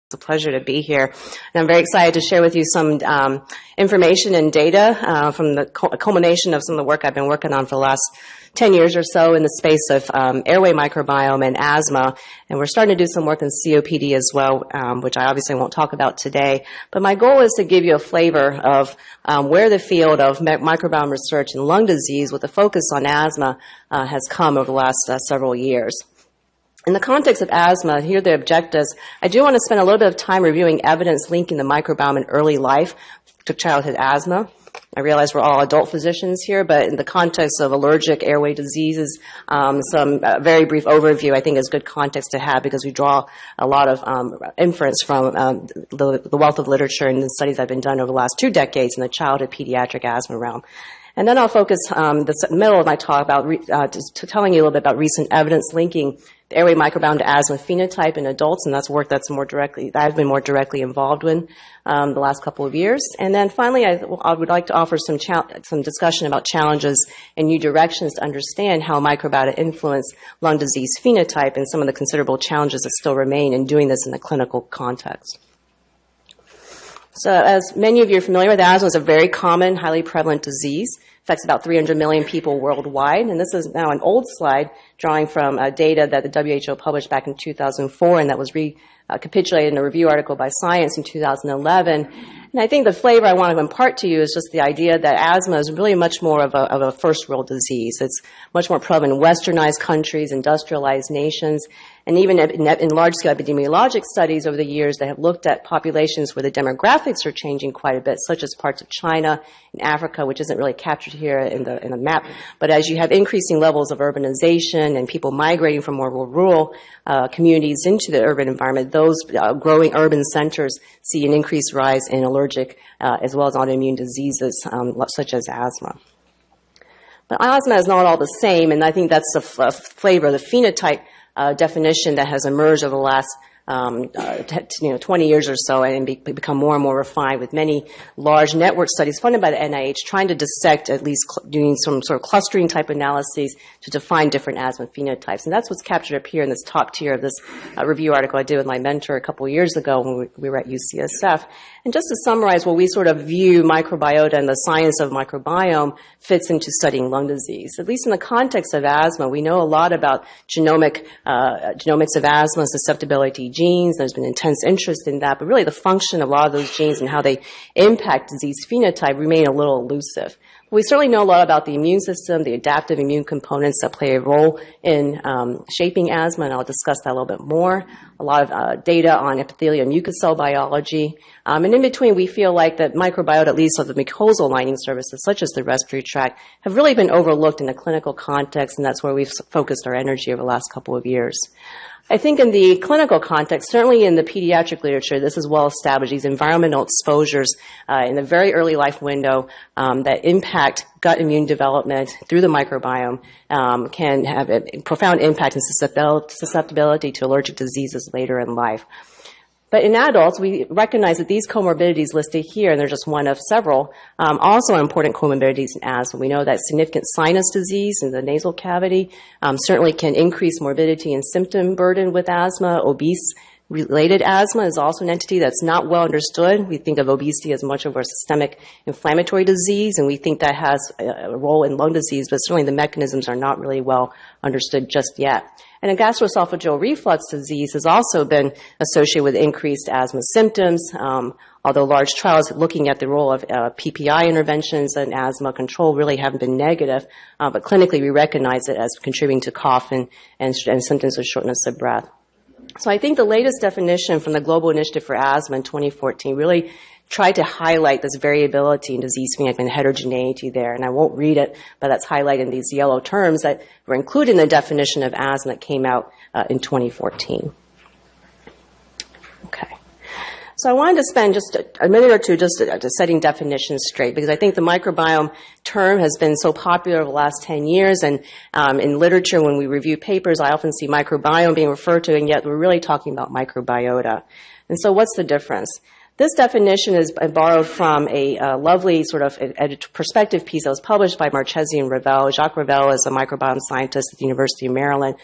It's a pleasure to be here. And I'm very excited to share with you some information and data from the culmination of some of the work I've been working on for the last 10 years or so in the space of airway microbiome and asthma. And we're starting to do some work in COPD as well, which I obviously won't talk about today. But my goal is to give you a flavor of where the field of microbiome research and lung disease with a focus on asthma has come over the last several years. In the context of asthma, here are the objectives. I do want to spend a little bit of time reviewing evidence linking the microbiome in early life to childhood asthma. I realize we're all adult physicians here, but in the context of allergic airway diseases, some very brief overview I think is good context to have because we draw a lot of inference from the wealth of literature and the studies that have been done over the last 2 decades in the childhood pediatric asthma realm. And then I'll focus the middle of my talk about telling you a little bit about recent evidence linking the airway microbiome to asthma phenotype in adults, and that's work that's that I've been more directly involved in the last couple of years. And then finally, I would like to offer some discussion about challenges and new directions to understand how microbiota influence lung disease phenotype and some of the considerable challenges that still remain in doing this in the clinical context. So as many of you are familiar with, asthma is a very common, highly prevalent disease. It affects about 300 million people worldwide. And this is now an old slide drawing from data that the WHO published back in 2004 and that was recapitulated in a review article by Science in 2011. And I think the flavor I want to impart to you is just the idea that asthma is really much more of a first world disease. It's much more prevalent in westernized countries, industrialized nations, and even in large-scale epidemiologic studies over the years that have looked at populations where the demographics are changing quite a bit, such as parts of China and Africa, which isn't really captured here in the map. But as you have increasing levels of urbanization and people migrating from more rural communities into the urban environment, those growing urban centers see an increased rise in allergic as well as autoimmune diseases such as asthma. But asthma is not all the same, and I think that's the flavor, the phenotype definition that has emerged over the last 20 years or so and become more and more refined with many large network studies funded by the NIH trying to dissect, at least doing some sort of clustering type analyses to define different asthma phenotypes. And that's what's captured up here in this top tier of this review article I did with my mentor a couple of years ago when we were at UCSF. And just to summarize, what we sort of view microbiota and the science of microbiome fits into studying lung disease. At least in the context of asthma, we know a lot about genomics of asthma, susceptibility genes. There's been intense interest in that, but really the function of a lot of those genes and how they impact disease phenotype remain a little elusive. We certainly know a lot about the immune system, the adaptive immune components that play a role in shaping asthma, and I'll discuss that a little bit more. A lot of data on epithelial and mucous cell biology. And in between, we feel like that microbiota, at least of the mucosal lining surfaces, such as the respiratory tract, have really been overlooked in a clinical context, and that's where we've focused our energy over the last couple of years. I think in the clinical context, certainly in the pediatric literature, this is well established. These environmental exposures in the very early life window that impact gut immune development through the microbiome can have a profound impact in susceptibility to allergic diseases later in life. But in adults, we recognize that these comorbidities listed here, and they're just one of several, also are important comorbidities in asthma. We know that significant sinus disease in the nasal cavity certainly can increase morbidity and symptom burden with asthma. Obese-related asthma is also an entity that's not well understood. We think of obesity as much of a systemic inflammatory disease, and we think that has a role in lung disease, but certainly the mechanisms are not really well understood just yet. And a gastroesophageal reflux disease has also been associated with increased asthma symptoms, although large trials looking at the role of PPI interventions and asthma control really haven't been negative, but clinically we recognize it as contributing to cough and symptoms of shortness of breath. So I think the latest definition from the Global Initiative for Asthma in 2014 really tried to highlight this variability in disease phenotype and heterogeneity there. And I won't read it, but that's highlighted in these yellow terms that were included in the definition of asthma that came out in 2014. Okay. So I wanted to spend just a minute or two just setting definitions straight, because I think the microbiome term has been so popular over the last 10 years, and in literature when we review papers, I often see microbiome being referred to, and yet we're really talking about microbiota. And so what's the difference? This definition is borrowed from a lovely sort of perspective piece that was published by Marchesi and Ravel. Jacques Ravel is a microbiome scientist at the University of Maryland.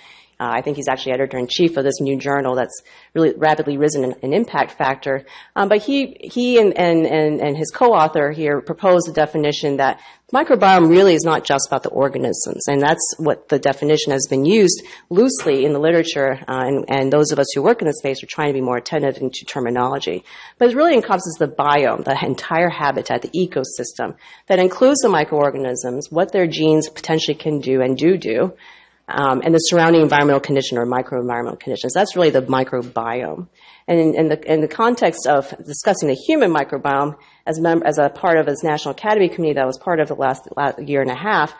I think he's actually editor-in-chief of this new journal that's really rapidly risen in impact factor. But he and his co-author here proposed a definition that microbiome really is not just about the organisms, and that's what the definition has been used loosely in the literature, and those of us who work in the space are trying to be more attentive into terminology. But it really encompasses the biome, the entire habitat, the ecosystem, that includes the microorganisms, what their genes potentially can do and do, and the surrounding environmental condition or microenvironmental conditions. That's really the microbiome. And in the context of discussing the human microbiome, as a part of this National Academy Committee that was part of the last year and a half,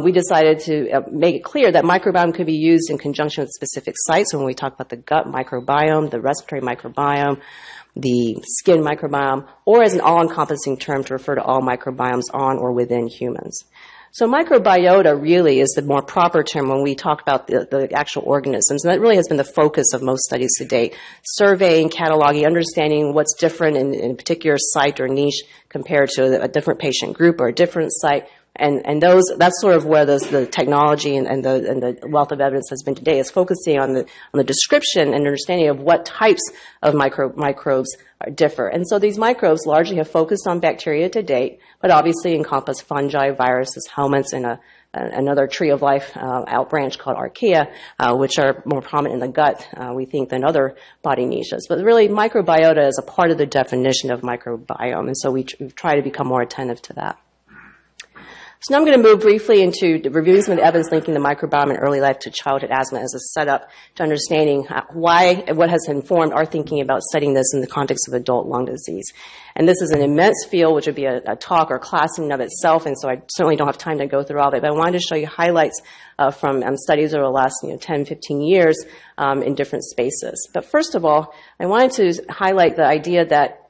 we decided to make it clear that microbiome could be used in conjunction with specific sites. So when we talk about the gut microbiome, the respiratory microbiome, the skin microbiome, or as an all-encompassing term to refer to all microbiomes on or within humans. So microbiota really is the more proper term when we talk about the actual organisms, and that really has been the focus of most studies to date. Surveying, cataloging, understanding what's different in a particular site or niche compared to a different patient group or a different site. And that's sort of where the technology and the wealth of evidence has been today, is focusing on the description and understanding of what types of microbes differ. And so these microbes largely have focused on bacteria to date, but obviously encompass fungi, viruses, helminths, and another tree of life outbranch called archaea, which are more prominent in the gut, we think, than other body niches. But really, microbiota is a part of the definition of microbiome, and so we try to become more attentive to that. So now I'm going to move briefly into reviewing some of the evidence linking the microbiome in early life to childhood asthma as a setup to understanding what has informed our thinking about studying this in the context of adult lung disease. And this is an immense field, which would be a talk or class in and of itself, and so I certainly don't have time to go through all of it, but I wanted to show you highlights from studies over the last 10, 15 years in different spaces. But first of all, I wanted to highlight the idea that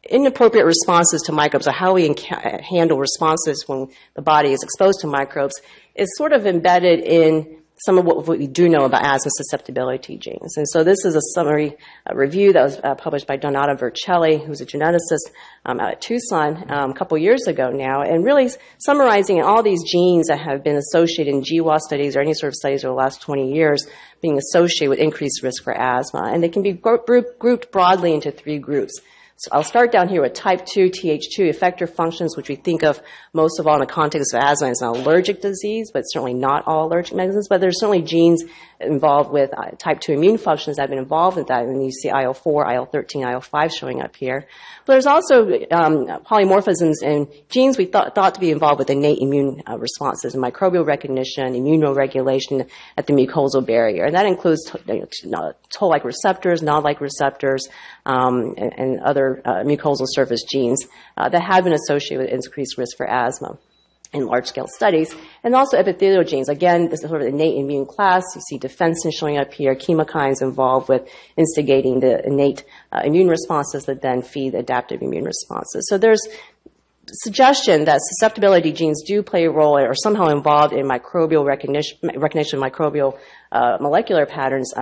inappropriate responses to microbes, or how we handle responses when the body is exposed to microbes, is sort of embedded in some of what we do know about asthma susceptibility genes. And so this is a summary review that was published by Donato Vercelli, who's a geneticist out at Tucson a couple years ago now, and really summarizing all these genes that have been associated in GWAS studies or any sort of studies over the last 20 years being associated with increased risk for asthma. And they can be grouped broadly into three groups. So I'll start down here with type 2 Th2 effector functions, which we think of most of all in the context of asthma as an allergic disease, but certainly not all allergic mechanisms. But there's certainly genes involved with type 2 immune functions that have been involved with that, and you see IL-4, IL-13, IL-5 showing up here. But there's also polymorphisms in genes we thought to be involved with innate immune responses, and microbial recognition, immunoregulation at the mucosal barrier. And that includes toll-like receptors, nod-like receptors, and other mucosal surface genes that have been associated with increased risk for asthma in large-scale studies, and also epithelial genes. Again, this is sort of innate immune class. You see defensin showing up here, chemokines involved with instigating the innate immune responses that then feed adaptive immune responses. So there's suggestion that susceptibility genes do play a role or are somehow involved in microbial recognition of microbial molecular patterns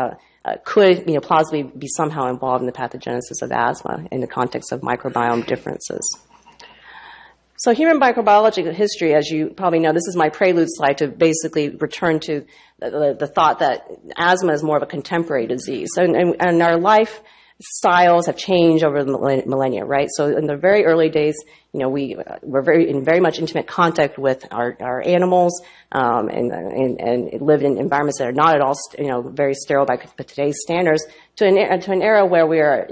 could plausibly be somehow involved in the pathogenesis of asthma in the context of microbiome differences. So human microbiological history, as you probably know, this is my prelude slide to basically return to the thought that asthma is more of a contemporary disease. And our life styles have changed over the millennia, right? So in the very early days, we were very much intimate contact with our animals, and lived in environments that are not at all, very sterile by today's standards, to an era where we are,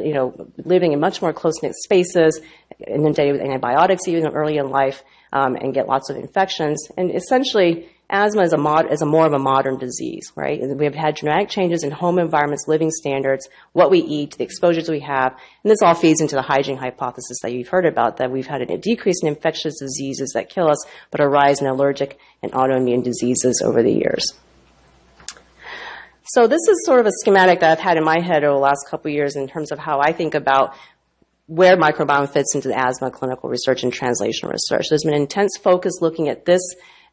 living in much more close-knit spaces, inundated with antibiotics even early in life, and get lots of infections. And essentially, asthma is more of a modern disease, right? We have had dramatic changes in home environments, living standards, what we eat, the exposures we have, and this all feeds into the hygiene hypothesis that you've heard about, that we've had a decrease in infectious diseases that kill us, but a rise in allergic and autoimmune diseases over the years. So this is sort of a schematic that I've had in my head over the last couple of years in terms of how I think about where microbiome fits into the asthma clinical research and translational research. There's been an intense focus looking at this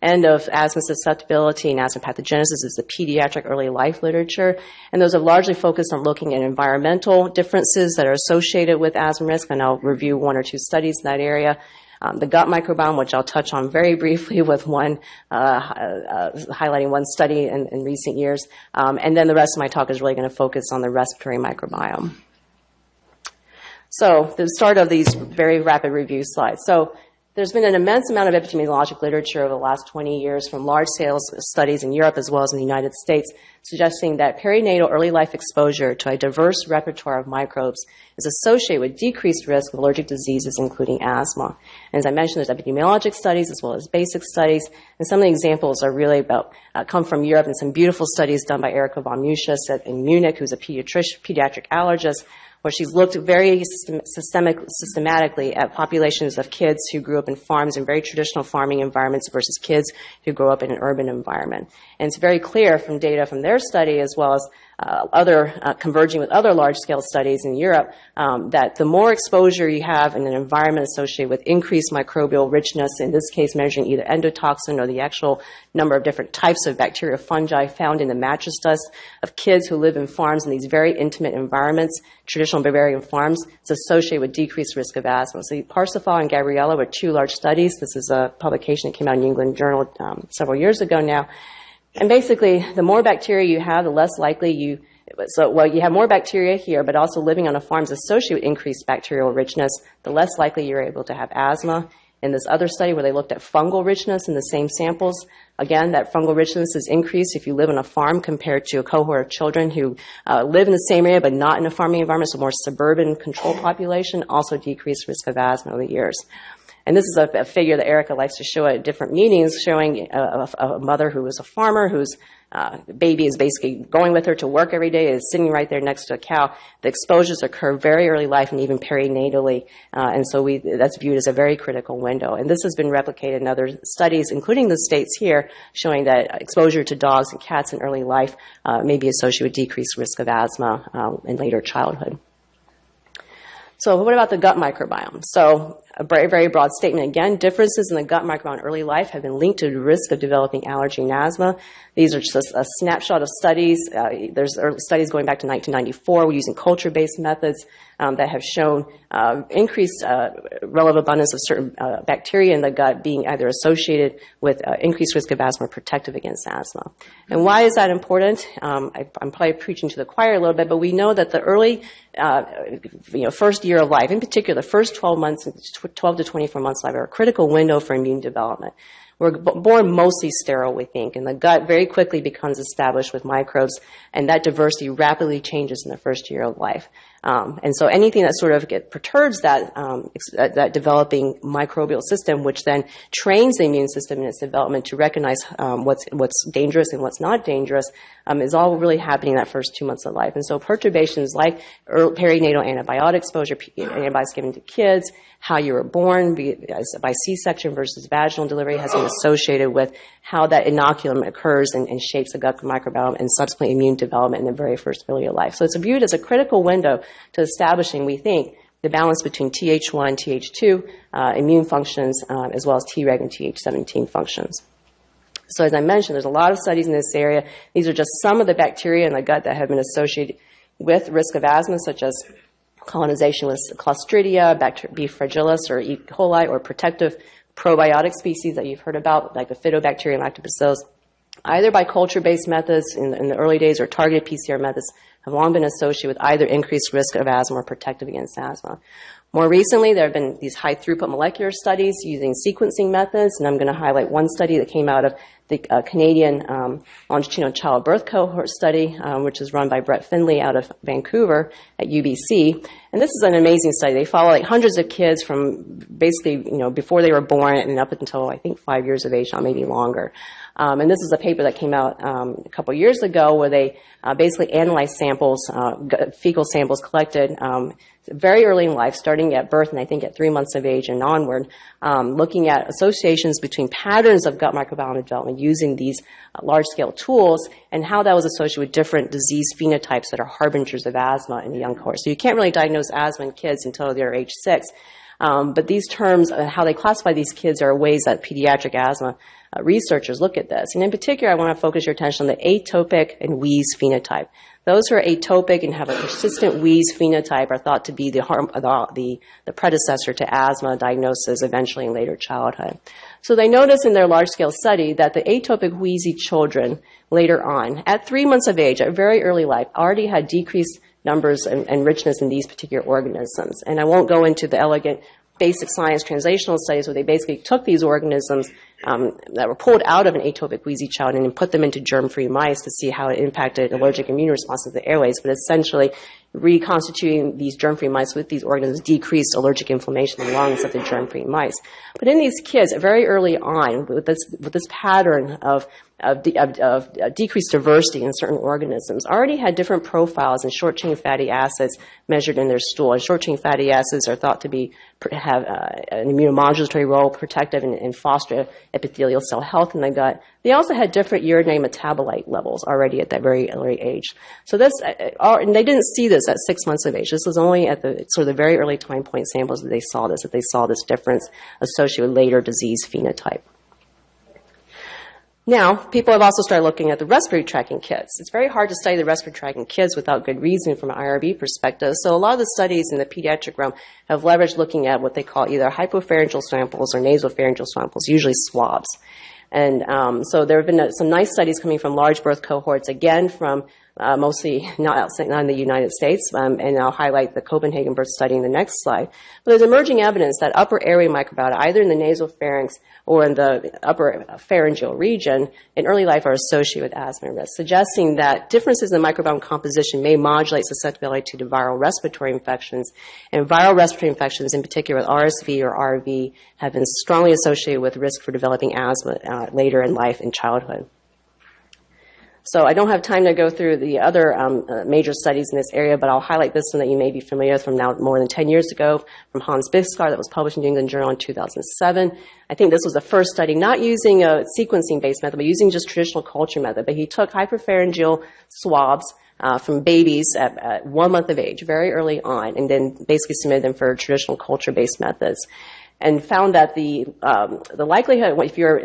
end of asthma susceptibility and asthma pathogenesis is the pediatric early life literature. And those are largely focused on looking at environmental differences that are associated with asthma risk, and I'll review one or two studies in that area. the gut microbiome, which I'll touch on very briefly with one, highlighting one study in recent years. And then the rest of my talk is really going to focus on the respiratory microbiome. So the start of these very rapid review slides. So there's been an immense amount of epidemiologic literature over the last 20 years from large-scale studies in Europe as well as in the United States suggesting that perinatal early life exposure to a diverse repertoire of microbes is associated with decreased risk of allergic diseases, including asthma. And as I mentioned, there's epidemiologic studies as well as basic studies. And some of the examples are really about, come from Europe, and some beautiful studies done by Erika von Muschus in Munich, who's a pediatric allergist, where she's looked very systematically at populations of kids who grew up in farms in very traditional farming environments versus kids who grew up in an urban environment. And it's very clear from data from their study as well as converging with other large-scale studies in Europe, that the more exposure you have in an environment associated with increased microbial richness, in this case measuring either endotoxin or the actual number of different types of bacteria or fungi found in the mattress dust of kids who live in farms in these very intimate environments, traditional Bavarian farms, it's associated with decreased risk of asthma. So Parsifal and Gabriella were two large studies. This is a publication that came out in the England Journal several years ago now. And basically, the more bacteria you have, the less likely you have more bacteria here, but also living on a farm is associated with increased bacterial richness, the less likely you're able to have asthma. In this other study where they looked at fungal richness in the same samples, again, that fungal richness is increased if you live on a farm compared to a cohort of children who live in the same area but not in a farming environment, so more suburban control population, also decreased risk of asthma over the years. And this is a figure that Erika likes to show at different meetings, showing a mother who is a farmer whose baby is basically going with her to work every day, is sitting right there next to a cow. The exposures occur very early life and even perinatally, and so that's viewed as a very critical window. And this has been replicated in other studies, including the States here, showing that exposure to dogs and cats in early life may be associated with decreased risk of asthma in later childhood. So what about the gut microbiome? So a very, very broad statement again. Differences in the gut microbiome in early life have been linked to the risk of developing allergy and asthma. These are just a snapshot of studies. There's early studies going back to 1994. We're using culture-based methods that have shown increased relative abundance of certain bacteria in the gut being either associated with increased risk of asthma or protective against asthma. And why is that important? I'm probably preaching to the choir a little bit, but we know that the early first year of life, in particular the first 12 to 24 months of life, are a critical window for immune development. We're born mostly sterile, we think, and the gut very quickly becomes established with microbes, and that diversity rapidly changes in the first year of life. And so anything that sort of perturbs that developing microbial system, which then trains the immune system in its development to recognize what's dangerous and what's not dangerous, is all really happening in that first 2 months of life. And so perturbations like perinatal antibiotic exposure, antibiotics given to kids, how you were born by C-section versus vaginal delivery has been associated with how that inoculum occurs and shapes the gut microbiome and subsequent immune development in the very first early life. So it's viewed as a critical window to establishing, we think, the balance between Th1, Th2 immune functions, as well as Treg and Th17 functions. So as I mentioned, there's a lot of studies in this area. These are just some of the bacteria in the gut that have been associated with risk of asthma, such as colonization with Clostridia, B. fragilis, or E. coli, or protective probiotic species that you've heard about, like the Phytobacterium lactobacillus, either by culture-based methods in the early days or targeted PCR methods, have long been associated with either increased risk of asthma or protective against asthma. More recently, there have been these high-throughput molecular studies using sequencing methods, and I'm going to highlight one study that came out of the Canadian longitudinal childbirth cohort study, which is run by Brett Finley out of Vancouver at UBC. And this is an amazing study. They follow hundreds of kids from basically, before they were born and up until, I think, 5 years of age, not maybe longer. And this is a paper that came out a couple years ago where they basically analyzed samples, fecal samples collected very early in life, starting at birth and I think at 3 months of age and onward, looking at associations between patterns of gut microbiome development using these large-scale tools and how that was associated with different disease phenotypes that are harbingers of asthma in the young cohort. So you can't really diagnose asthma in kids until they're age 6. But these terms, how they classify these kids, are ways that pediatric asthma researchers look at this. And in particular, I want to focus your attention on the atopic and wheeze phenotype. Those who are atopic and have a persistent wheeze phenotype are thought to be the predecessor to asthma diagnosis eventually in later childhood. So they noticed in their large-scale study that the atopic wheezy children later on, at 3 months of age, at very early life, already had decreased numbers and richness in these particular organisms. And I won't go into the elegant basic science translational studies where they basically took these organisms that were pulled out of an atopic wheezy child and then put them into germ-free mice to see how it impacted allergic immune responses to the airways. But essentially, reconstituting these germ-free mice with these organisms decreased allergic inflammation in the lungs of the germ-free mice. But in these kids, very early on, with this pattern of decreased diversity in certain organisms, already had different profiles in short-chain fatty acids measured in their stool. And short-chain fatty acids are thought to have an immunomodulatory role, protective, and foster epithelial cell health in the gut. They also had different urinary metabolite levels already at that very early age. So and they didn't see this at 6 months of age. This was only at the sort of the very early time point samples that they saw this difference associated with later disease phenotype. Now, people have also started looking at the respiratory tract in kids. It's very hard to study the respiratory tract in kids without good reason from an IRB perspective. So a lot of the studies in the pediatric realm have leveraged looking at what they call either hypopharyngeal samples or nasopharyngeal samples, usually swabs. And so there have been some nice studies coming from large birth cohorts, again from mostly not in the United States, and I'll highlight the Copenhagen birth study in the next slide. But there's emerging evidence that upper airway microbiota, either in the nasopharynx or in the upper pharyngeal region, in early life are associated with asthma risk, suggesting that differences in the microbiome composition may modulate susceptibility to viral respiratory infections. And viral respiratory infections, in particular with RSV or RV, have been strongly associated with risk for developing asthma later in life in childhood. So I don't have time to go through the other major studies in this area, but I'll highlight this one that you may be familiar with from now more than 10 years ago from Hans Biskar that was published in New England Journal in 2007. I think this was the first study not using a sequencing-based method, but using just traditional culture method. But he took hyperpharyngeal swabs from babies at 1 month of age, very early on, and then basically submitted them for traditional culture-based methods, and found that the likelihood, if you're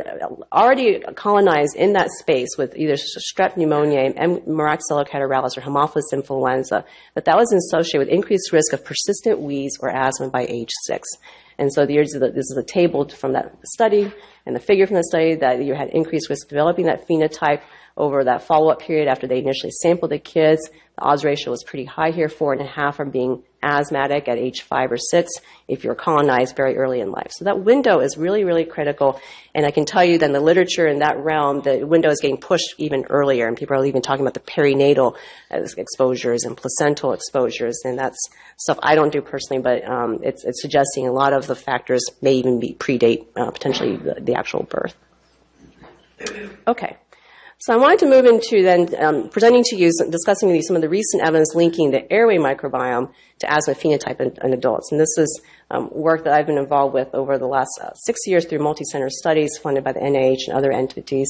already colonized in that space with either strep pneumoniae, Moraxella catarrhalis, or Haemophilus influenza, that was associated with increased risk of persistent wheeze or asthma by age 6. And so this is a table from that study and the figure from the study that you had increased risk of developing that phenotype over that follow-up period after they initially sampled the kids. The odds ratio was pretty high here, 4.5 are being asthmatic at age 5 or 6 if you're colonized very early in life. So that window is really, really critical. And I can tell you that in the literature in that realm, the window is getting pushed even earlier. And people are even talking about the perinatal exposures and placental exposures. And that's stuff I don't do personally, but it's suggesting a lot of the factors may even predate potentially the actual birth. Okay. So I wanted to move into then presenting to you, discussing some of the recent evidence linking the airway microbiome to asthma phenotype in adults. And this is work that I've been involved with over the last 6 years through multi-center studies funded by the NIH and other entities.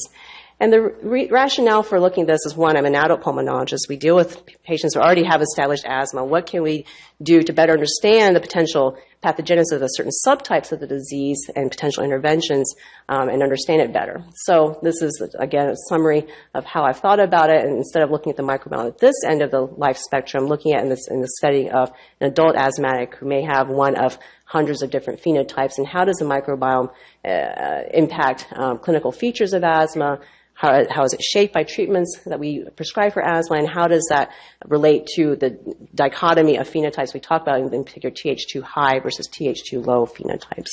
And the rationale for looking at this is, one, I'm an adult pulmonologist. We deal with patients who already have established asthma. What can we do to better understand the potential pathogenesis of certain subtypes of the disease and potential interventions and understand it better? So this is, again, a summary of how I've thought about it. And instead of looking at the microbiome at this end of the life spectrum, looking at in the study of an adult asthmatic who may have one of hundreds of different phenotypes, and how does the microbiome impact clinical features of asthma? How is it shaped by treatments that we prescribe for asthma, and how does that relate to the dichotomy of phenotypes we talk about, in particular Th2 high versus Th2 low phenotypes?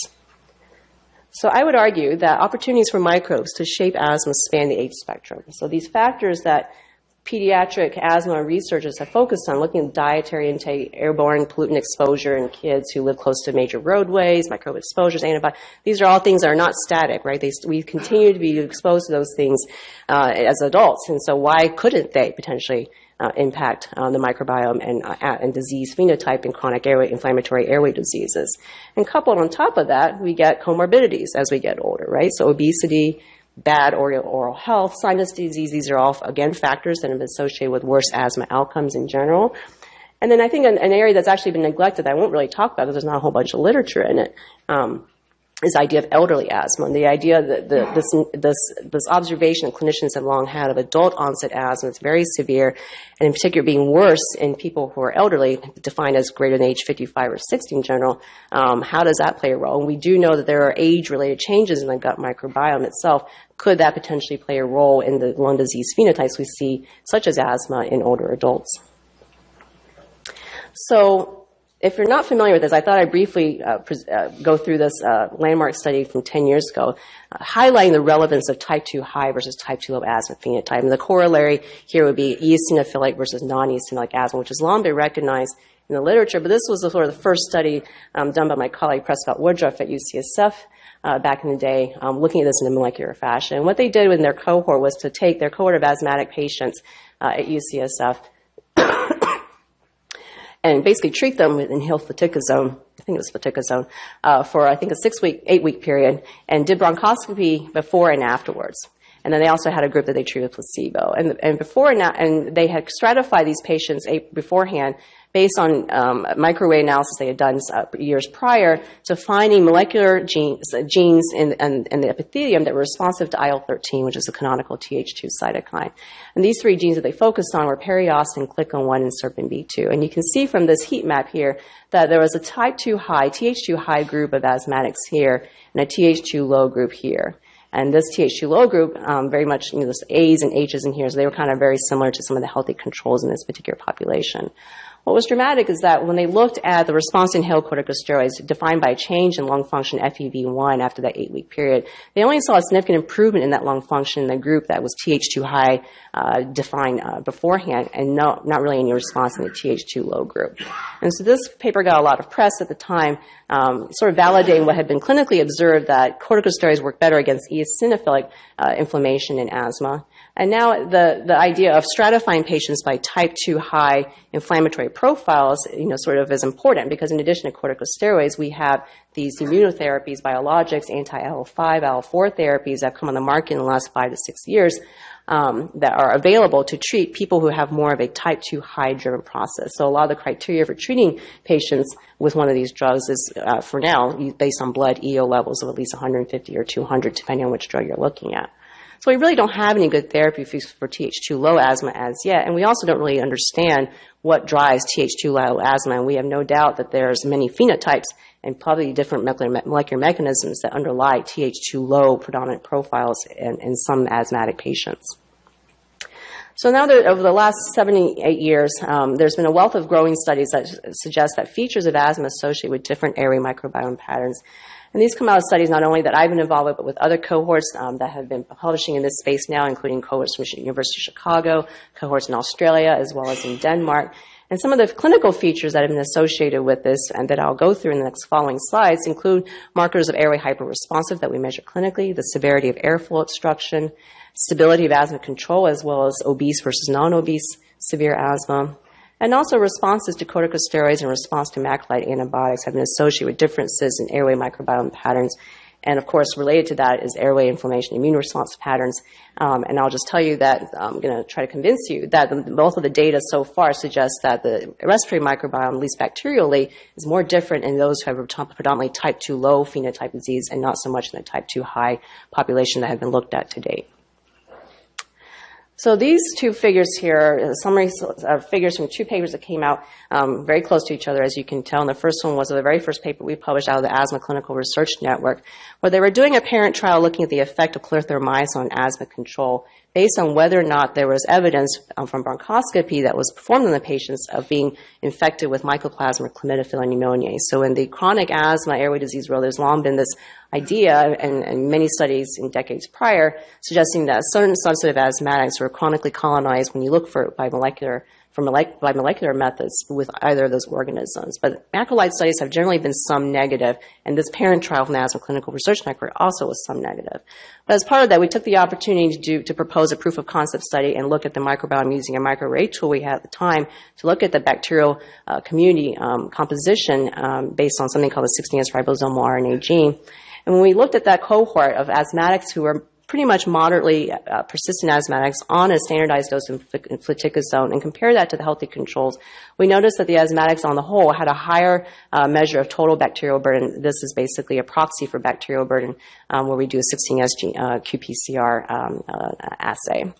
So I would argue that opportunities for microbes to shape asthma span the age spectrum. So these factors that pediatric asthma researchers have focused on, looking at dietary intake, airborne pollutant exposure in kids who live close to major roadways, microbe exposures, antibiotics. These are all things that are not static, right? We continue to be exposed to those things as adults, and so why couldn't they potentially impact the microbiome and disease phenotype in chronic inflammatory airway diseases? And coupled on top of that, we get comorbidities as we get older, right? So obesity, bad oral health, sinus disease, these are all, again, factors that have been associated with worse asthma outcomes in general. And then I think an area that's actually been neglected that I won't really talk about because there's not a whole bunch of literature in it, this idea of elderly asthma, and the idea that this observation that clinicians have long had of adult onset asthma is very severe, and in particular being worse in people who are elderly, defined as greater than age 55 or 60 in general. How does that play a role? And we do know that there are age-related changes in the gut microbiome itself. Could that potentially play a role in the lung disease phenotypes we see, such as asthma in older adults? So, if you're not familiar with this, I thought I'd briefly go through this landmark study from 10 years ago, highlighting the relevance of type 2 high versus type 2 low asthma phenotype. And the corollary here would be eosinophilic versus non-eosinophilic asthma, which has long been recognized in the literature. But this was sort of the first study done by my colleague Prescott Woodruff at UCSF back in the day, looking at this in a molecular fashion. And what they did in their cohort was to take their cohort of asthmatic patients at UCSF and basically treat them with inhaled fluticasone, I think it was fluticasone, for I think a 8-week period, and did bronchoscopy before and afterwards. And then they also had a group that they treated with placebo. And before and they had stratified these patients beforehand based on microarray analysis they had done years prior to finding molecular genes in the epithelium that were responsive to IL-13, which is a canonical Th2 cytokine. And these 3 genes that they focused on were periostin, glycan-1, and serpin-B2. And you can see from this heat map here that there was a type 2 high, Th2 high group of asthmatics here and a Th2 low group here. And this Th2 low group, very much, there's A's and H's in here, so they were kind of very similar to some of the healthy controls in this particular population. What was dramatic is that when they looked at the response to inhaled corticosteroids defined by a change in lung function FEV1 after that 8-week period, they only saw a significant improvement in that lung function in the group that was Th2 high defined beforehand, and not really any response in the Th2 low group. And so this paper got a lot of press at the time, sort of validating what had been clinically observed, that corticosteroids work better against eosinophilic inflammation in asthma. And now the idea of stratifying patients by type 2 high inflammatory profiles, sort of is important, because in addition to corticosteroids, we have these immunotherapies, biologics, anti-IL-5, IL-4 therapies that have come on the market in the last 5 to 6 years that are available to treat people who have more of a type 2 high driven process. So a lot of the criteria for treating patients with one of these drugs is, for now, based on blood EO levels of at least 150 or 200, depending on which drug you're looking at. So we really don't have any good therapy for Th2 low asthma as yet, and we also don't really understand what drives Th2 low asthma, and we have no doubt that there's many phenotypes and probably different molecular mechanisms that underlie Th2 low predominant profiles in some asthmatic patients. So now over the last 78 years, there's been a wealth of growing studies that suggest that features of asthma associated with different airway microbiome patterns. And these come out of studies not only that I've been involved with, but with other cohorts that have been publishing in this space now, including cohorts from University of Chicago, cohorts in Australia, as well as in Denmark. And some of the clinical features that have been associated with this and that I'll go through in the next following slides include markers of airway hyperresponsive that we measure clinically, the severity of airflow obstruction, stability of asthma control, as well as obese versus non-obese severe asthma. And also responses to corticosteroids and response to macrolide antibiotics have been associated with differences in airway microbiome patterns. And of course, related to that is airway inflammation immune response patterns. And I'll just tell you that I'm going to try to convince you that both of the data so far suggests that the respiratory microbiome, at least bacterially, is more different in those who have predominantly type 2 low phenotype disease and not so much in the type 2 high population that have been looked at to date. So these two figures here are summary figures from 2 papers that came out very close to each other, as you can tell. And the first one was the very first paper we published out of the Asthma Clinical Research Network, where they were doing a parent trial looking at the effect of clarithromycin on asthma control based on whether or not there was evidence from bronchoscopy that was performed in the patients of being infected with mycoplasma or chlamydophila pneumoniae. So in the chronic asthma airway disease world, there's long been this idea, and many studies in decades prior, suggesting that a certain subset of asthmatics were chronically colonized when you look for by molecular methods with either of those organisms. But macrolide studies have generally been some negative, and this parent trial from the Asthma Clinical Research Network also was some negative. But as part of that, we took the opportunity to propose a proof of concept study and look at the microbiome using a microarray tool we had at the time to look at the bacterial community composition based on something called the 16S ribosomal RNA gene. And when we looked at that cohort of asthmatics who were pretty much moderately persistent asthmatics on a standardized dose of fluticasone and compare that to the healthy controls, we noticed that the asthmatics on the whole had a higher measure of total bacterial burden. This is basically a proxy for bacterial burden where we do a 16S qPCR assay.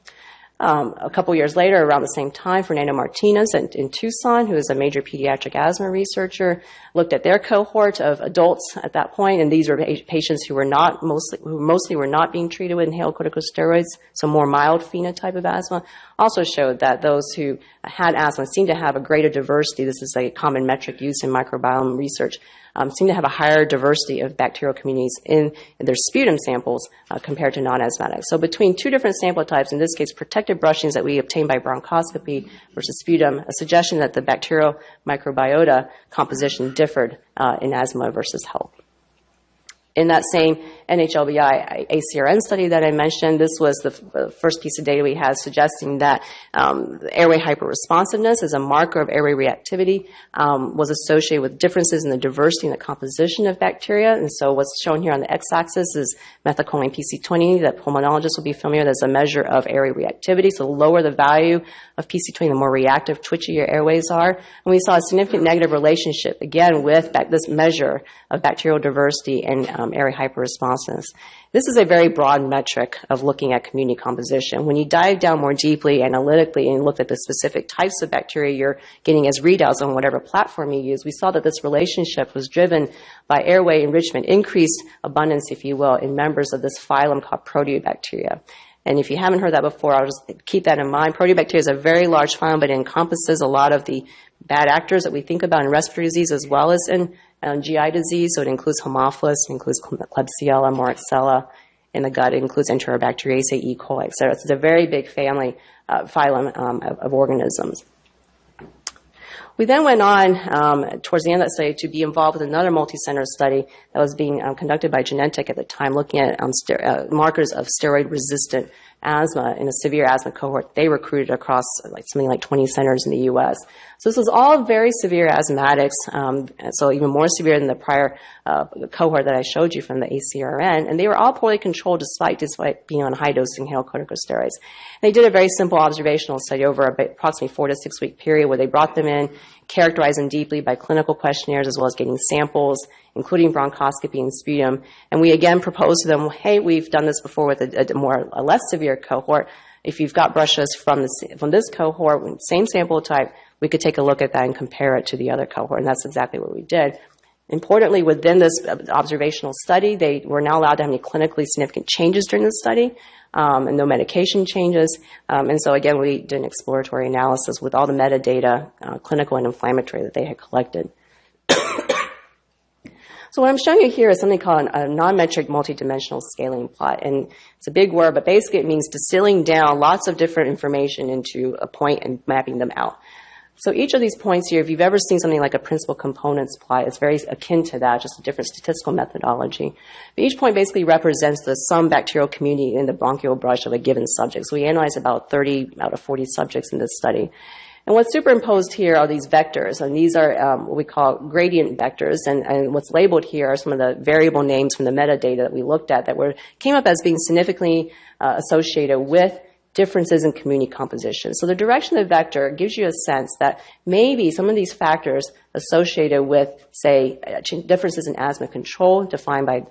A couple years later, around the same time, Fernando Martinez in Tucson, who is a major pediatric asthma researcher, looked at their cohort of adults at that point, and these were patients who were mostly were not being treated with inhaled corticosteroids, so more mild phenotype of asthma. Also showed that those who had asthma seemed to have a greater diversity. This is a common metric used in microbiome research. Seem to have a higher diversity of bacterial communities in their sputum samples compared to non-asthmatics. So between two different sample types, in this case protected brushings that we obtained by bronchoscopy versus sputum, a suggestion that the bacterial microbiota composition differed in asthma versus health. In that same NHLBI ACRN study that I mentioned, this was the first piece of data we had suggesting that airway hyperresponsiveness as a marker of airway reactivity was associated with differences in the diversity and the composition of bacteria. And so what's shown here on the x-axis is methylcholine PC20 that pulmonologists will be familiar with as a measure of airway reactivity. So the lower the value of PC20, the more reactive, twitchy your airways are. And we saw a significant negative relationship, again, with this measure of bacterial diversity and airway hyperresponsiveness. This is a very broad metric of looking at community composition. When you dive down more deeply analytically and look at the specific types of bacteria you're getting as readouts on whatever platform you use, we saw that this relationship was driven by airway enrichment, increased abundance, if you will, in members of this phylum called Proteobacteria. And if you haven't heard that before, I'll just keep that in mind. Proteobacteria is a very large phylum, but it encompasses a lot of the bad actors that we think about in respiratory disease as well as in GI disease. So it includes Haemophilus, it includes Klebsiella, Moraxella. In the gut, it includes Enterobacteriaceae, E. coli, et cetera. It's a very big family, phylum of organisms. We then went on towards the end of that study to be involved with another multi-center study that was being conducted by Genentech at the time, looking at markers of steroid-resistant asthma in a severe asthma cohort. They recruited across something like 20 centers in the U.S. So this was all very severe asthmatics, so even more severe than the prior cohort that I showed you from the ACRN, and they were all poorly controlled despite being on high-dose inhaled corticosteroids. They did a very simple observational study over approximately 4 to 6 week period where they brought them in, characterized them deeply by clinical questionnaires as well as getting samples, including bronchoscopy and sputum. And we again proposed to them, hey, we've done this before with a less severe cohort. If you've got brushes from this cohort, same sample type, we could take a look at that and compare it to the other cohort. And that's exactly what we did. Importantly, within this observational study, they were not allowed to have any clinically significant changes during the study, and no medication changes. And so again, we did an exploratory analysis with all the metadata, clinical and inflammatory, that they had collected. So what I'm showing you here is something called a non-metric multidimensional scaling plot. And it's a big word, but basically it means distilling down lots of different information into a point and mapping them out. So each of these points here, if you've ever seen something like a principal components plot, it's very akin to that, just a different statistical methodology. But each point basically represents the sum bacterial community in the bronchial brush of a given subject. So we analyzed about 30 out of 40 subjects in this study. And what's superimposed here are these vectors, and these are what we call gradient vectors, and what's labeled here are some of the variable names from the metadata that we looked at that came up as being significantly associated with differences in community composition. So the direction of the vector gives you a sense that maybe some of these factors associated with, say, differences in asthma control, defined by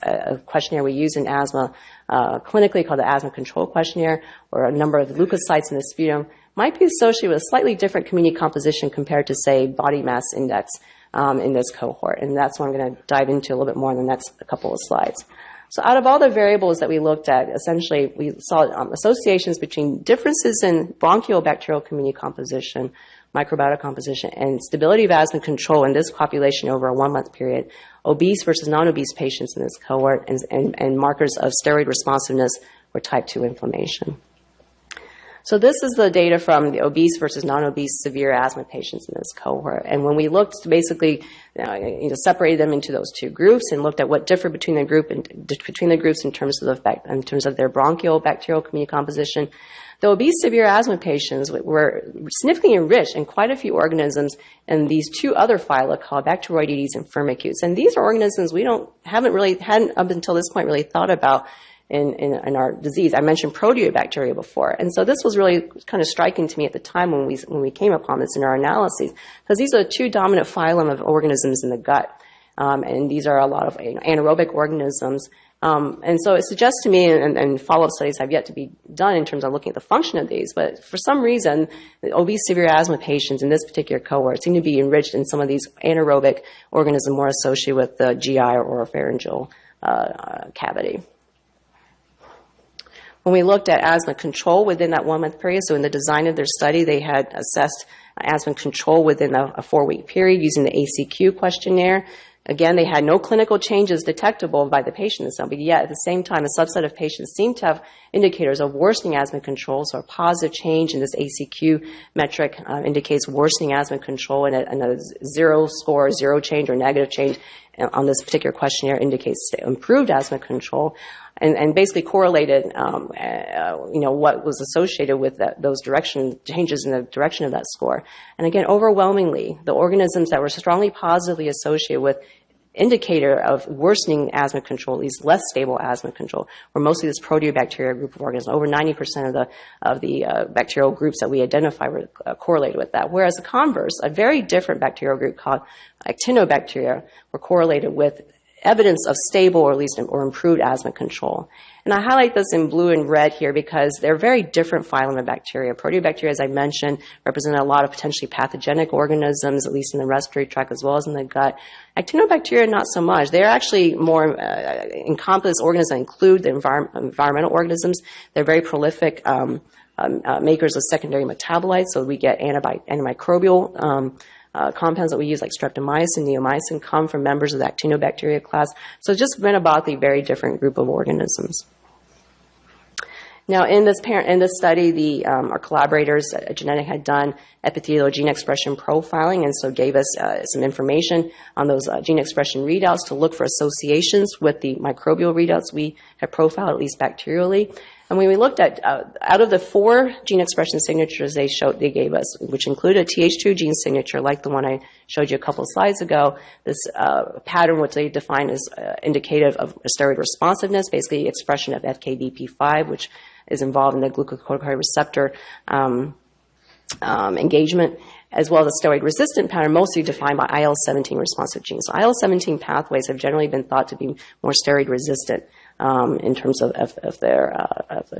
a questionnaire we use in asthma clinically called the Asthma Control Questionnaire, or a number of leukocytes in the sputum, might be associated with a slightly different community composition compared to, say, body mass index in this cohort. And that's what I'm going to dive into a little bit more in the next couple of slides. So out of all the variables that we looked at, essentially we saw associations between differences in bronchial bacterial community composition, microbiota composition, and stability of asthma control in this population over a 1-month period, obese versus non-obese patients in this cohort, and markers of steroid responsiveness or type 2 inflammation. So this is the data from the obese versus non-obese severe asthma patients in this cohort. And when we looked, basically, separated them into those two groups and looked at what differed between the groups in terms of their bronchial bacterial community composition, the obese severe asthma patients were significantly enriched in quite a few organisms in these two other phyla called Bacteroidetes and Firmicutes. And these are organisms we hadn't up until this point really thought about in our disease. I mentioned proteobacteria before. And so this was really kind of striking to me at the time when we came upon this in our analyses, because these are the two dominant phylum of organisms in the gut. And these are a lot of anaerobic organisms. And so it suggests to me, and follow-up studies have yet to be done in terms of looking at the function of these, but for some reason, the obese severe asthma patients in this particular cohort seem to be enriched in some of these anaerobic organisms more associated with the GI or oropharyngeal cavity. When we looked at asthma control within that 1 month period, so in the design of their study, they had assessed asthma control within a 4-week period using the ACQ questionnaire. Again, they had no clinical changes detectable by the patient, but yet at the same time, a subset of patients seemed to have indicators of worsening asthma control. So a positive change in this ACQ metric indicates worsening asthma control, and a 0 score, 0 change, or negative change on this particular questionnaire indicates improved asthma control. And basically correlated, what was associated with those changes in the direction of that score. And again, overwhelmingly, the organisms that were strongly positively associated with indicator of worsening asthma control, at least less stable asthma control, were mostly this proteobacteria group of organisms. Over 90% of the bacterial groups that we identify were correlated with that. Whereas the converse, a very different bacterial group called actinobacteria, were correlated with evidence of stable or at least or improved asthma control. And I highlight this in blue and red here because they're very different phylum of bacteria. Proteobacteria, as I mentioned, represent a lot of potentially pathogenic organisms, at least in the respiratory tract as well as in the gut. Actinobacteria, not so much. They're actually more encompass organisms that include the environmental organisms. They're very prolific makers of secondary metabolites, so we get antimicrobial compounds that we use like streptomycin, neomycin come from members of the actinobacteria class. So it's just been about the very different group of organisms. Now, in this study, our collaborators at Genetic had done epithelial gene expression profiling, and so gave us some information on those gene expression readouts to look for associations with the microbial readouts we have profiled, at least bacterially. And when we looked at, out of the 4 gene expression signatures they gave us, which include a Th2 gene signature, like the one I showed you a couple of slides ago, this pattern, which they define as indicative of steroid responsiveness, basically expression of FKBP5, which is involved in the glucocorticoid receptor engagement, as well as a steroid-resistant pattern, mostly defined by IL-17 responsive genes. So IL-17 pathways have generally been thought to be more steroid-resistant in terms of their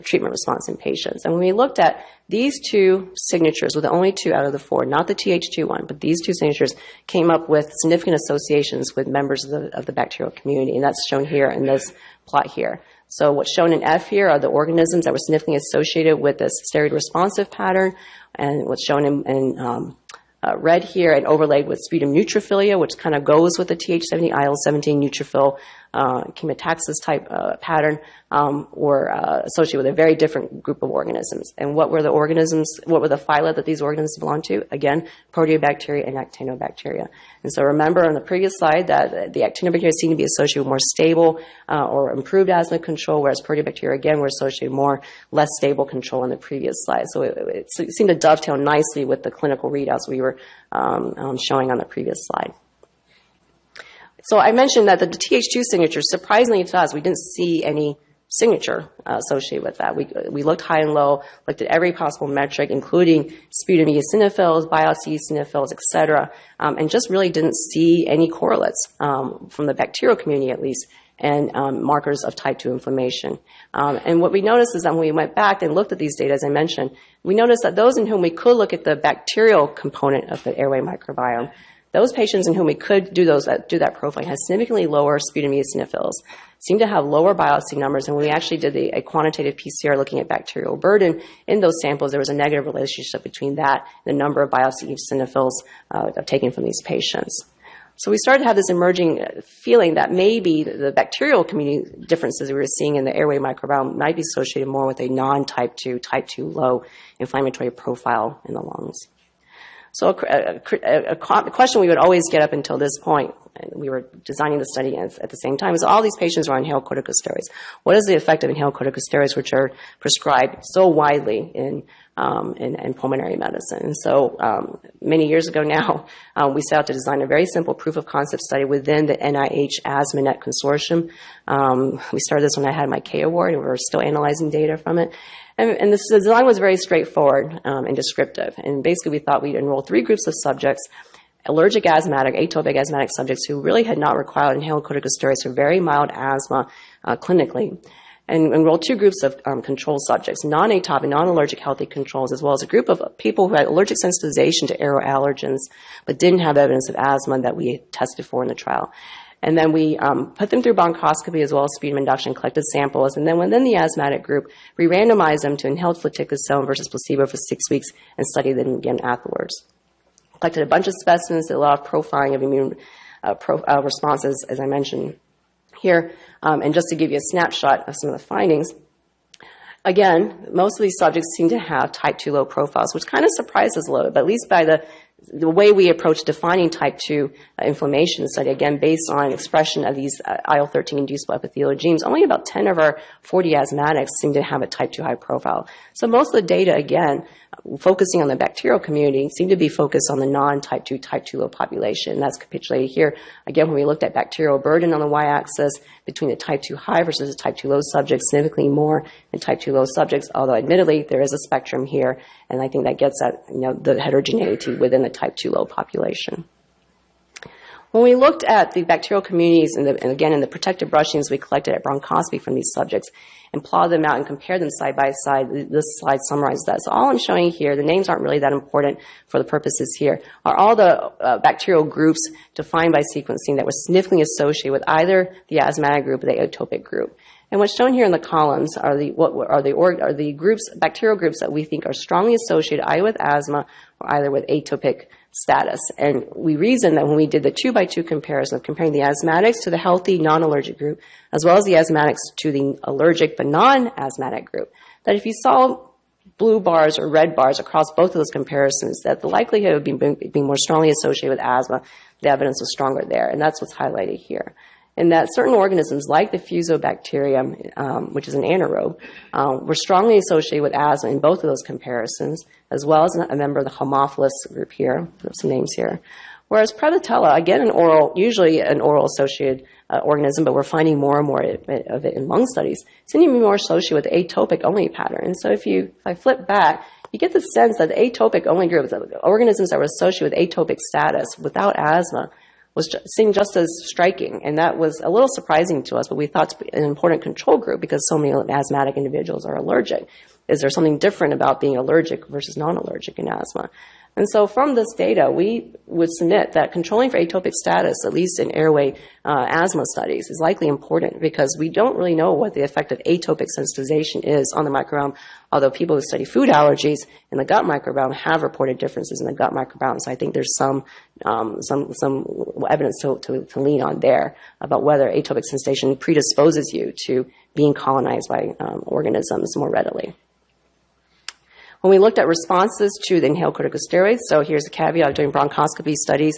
treatment response in patients. And when we looked at these 2 signatures, with only 2 out of the 4, not the Th2 one, but these 2 signatures came up with significant associations with members of the bacterial community, and that's shown here in this plot here. So what's shown in F here are the organisms that were significantly associated with this steroid-responsive pattern, and what's shown in red here and overlaid with sputum neutrophilia, which kind of goes with the Th17, IL-17 neutrophil chemotaxis type pattern, were associated with a very different group of organisms. And what were the phyla that these organisms belong to? Again, proteobacteria and actinobacteria. And so remember on the previous slide that the actinobacteria seem to be associated with more stable or improved asthma control, whereas proteobacteria, again, were associated with more less stable control in the previous slide. So it seemed to dovetail nicely with the clinical readouts we were showing on the previous slide. So I mentioned that the Th2 signature, surprisingly to us, we didn't see any signature associated with that. We looked high and low, looked at every possible metric, including sputum eosinophils, biopsy eosinophils, et cetera, and just really didn't see any correlates from the bacterial community, at least, and markers of type 2 inflammation. And what we noticed is that when we went back and looked at these data, as I mentioned, we noticed that those in whom we could look at the bacterial component of the airway microbiome, those patients in whom we could do that profiling had significantly lower sputum eosinophils, seemed to have lower biopsy numbers, and when we actually did a quantitative PCR looking at bacterial burden in those samples, there was a negative relationship between that and the number of biopsy eosinophils taken from these patients. So we started to have this emerging feeling that maybe the bacterial community differences we were seeing in the airway microbiome might be associated more with a non-type 2, type 2 low inflammatory profile in the lungs. So a question we would always get up until this point, and we were designing the study at the same time, is all these patients were on inhaled corticosteroids. What is the effect of inhaled corticosteroids, which are prescribed so widely in pulmonary medicine? And so many years ago now, we set out to design a very simple proof of concept study within the NIH AsthmaNet Consortium. We started this when I had my K award, and we're still analyzing data from it. And the design was very straightforward and descriptive. And basically, we thought we'd enroll 3 groups of subjects: allergic asthmatic, atopic asthmatic subjects who really had not required inhaled corticosteroids for very mild asthma clinically, and enroll 2 groups of control subjects, non-atopic, non-allergic healthy controls, as well as a group of people who had allergic sensitization to aero allergens but didn't have evidence of asthma that we tested for in the trial. And then we put them through bronchoscopy as well as sputum induction, collected samples, and then within the asthmatic group, we randomized them to inhaled fluticasone versus placebo for 6 weeks and studied them again afterwards. Collected a bunch of specimens that allowed profiling of immune responses, as I mentioned here. And just to give you a snapshot of some of the findings, again, most of these subjects seem to have type 2 low profiles, which kind of surprised us a little bit, but at least by the way we approach defining type 2 inflammation study, again, based on expression of these IL-13 inducible epithelial genes, only about 10 of our 40 asthmatics seem to have a type 2 high profile. So most of the data, again, focusing on the bacterial community, seem to be focused on the non-type 2, type 2 low population. And that's capitulated here. Again, when we looked at bacterial burden on the y-axis between the type 2 high versus the type 2 low subjects, significantly more in type 2 low subjects, although admittedly there is a spectrum here, and I think that gets at the heterogeneity within the type 2 low population. When we looked at the bacterial communities, and again in the protective brushings we collected at bronchoscopy from these subjects, and plotted them out and compared them side by side, this slide summarizes that. So all I'm showing here, the names aren't really that important for the purposes here, are all the bacterial groups defined by sequencing that were significantly associated with either the asthmatic group or the atopic group. And what's shown here in the columns are the groups, bacterial groups that we think are strongly associated either with asthma or either with atopic status. And we reasoned that when we did the 2-by-2 comparison of comparing the asthmatics to the healthy non-allergic group, as well as the asthmatics to the allergic but non-asthmatic group, that if you saw blue bars or red bars across both of those comparisons, that the likelihood of being more strongly associated with asthma, the evidence was stronger there. And that's what's highlighted here. And that certain organisms, like the Fusobacterium, which is an anaerobe, were strongly associated with asthma in both of those comparisons, as well as a member of the Haemophilus group here. There's some names here. Whereas Prevotella, again, usually an oral-associated organism, but we're finding more and more of it in lung studies, seem to be more associated with the atopic-only pattern. And so if I flip back, you get the sense that the atopic-only group, the organisms that were associated with atopic status without asthma, was seen just as striking, and that was a little surprising to us, but we thought to be an important control group because so many asthmatic individuals are allergic. Is there something different about being allergic versus non-allergic in asthma? And so from this data, we would submit that controlling for atopic status, at least in airway asthma studies, is likely important because we don't really know what the effect of atopic sensitization is on the microbiome, although people who study food allergies in the gut microbiome have reported differences in the gut microbiome. So I think there's some evidence to lean on there about whether atopic sensitization predisposes you to being colonized by organisms more readily. When we looked at responses to the inhaled corticosteroids, so here's a caveat of doing bronchoscopy studies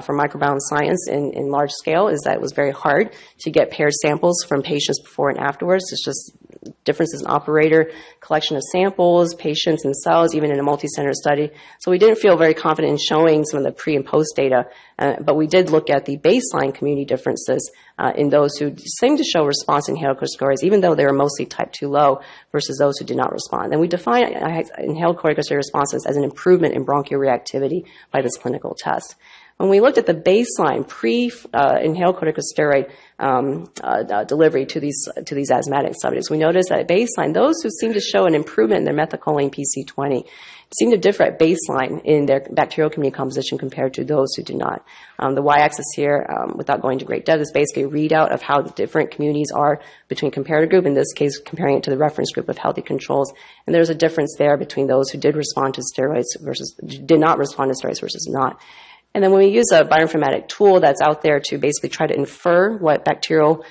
for microbiome science in large scale, is that it was very hard to get paired samples from patients before and afterwards. It's just differences in operator, collection of samples, patients themselves, even in a multi-center study. So we didn't feel very confident in showing some of the pre and post data, but we did look at the baseline community differences in those who seemed to show response to inhaled corticosteroids, even though they were mostly type 2 low, versus those who did not respond. And we define inhaled corticosteroid responses as an improvement in bronchial reactivity by this clinical test. When we looked at the baseline pre-inhaled corticosteroid delivery to these asthmatic subjects, we noticed that at baseline, those who seemed to show an improvement in their methylcholine PC20 seemed to differ at baseline in their bacterial community composition compared to those who do not. The y-axis here, without going into great depth, is basically a readout of how different communities are between comparator group, in this case comparing it to the reference group of healthy controls. And there's a difference there between those who did respond to steroids versus did not respond to steroids versus not. And then when we use a bioinformatic tool that's out there to basically try to infer what bacterial